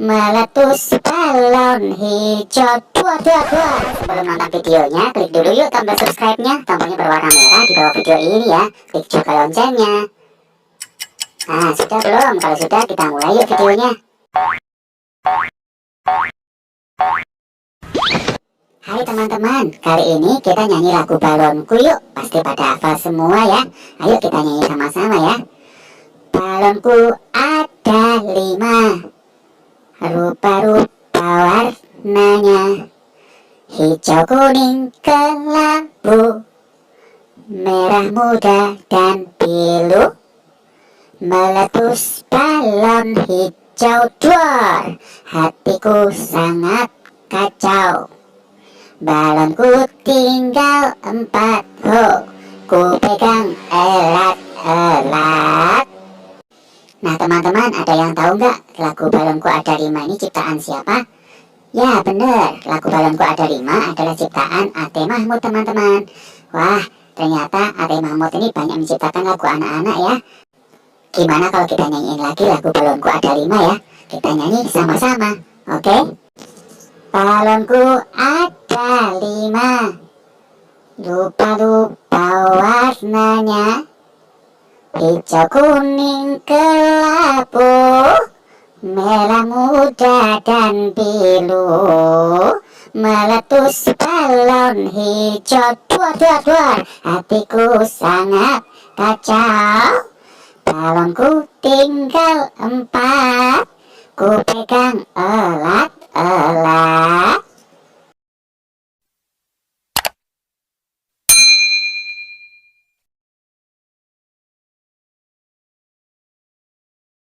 meletus balon hijau. Sebelum nonton videonya, klik dulu yuk tombol subscribe-nya. Tombolnya berwarna merah di bawah video ini ya. Klik juga loncengnya. Nah, sudah belum? Kalau sudah, kita mulai yuk videonya. Hai teman-teman, kali ini kita nyanyi lagu balonku yuk. Pasti pada hafal semua ya. Ayo kita nyanyi sama-sama ya. Balonku ada 5, rupa-rupa warnanya, hijau, kuning, kelabu, merah muda, dan biru. Meletus balon hijau duar, hatiku sangat kacau. Balonku tinggal 4, ku pegang erat-erat. Nah teman-teman, ada yang tahu nggak lagu Balonku Ada 5 ini ciptaan siapa? Ya bener, lagu Balonku Ada 5 adalah ciptaan Ate Mahmud teman-teman. Wah, ternyata Ate Mahmud ini banyak menciptakan lagu anak-anak ya. Gimana kalau kita nyanyiin lagi lagu Balonku Ada 5 ya? Kita nyanyi sama-sama, oke? Balonku ada 5, rupa-rupa warnanya, hijau, kuning, kelabu, merah muda, dan biru. Meletus balon hijau duar, hatiku sangat kacau. Balonku tinggal 4, ku pegang erat-erat.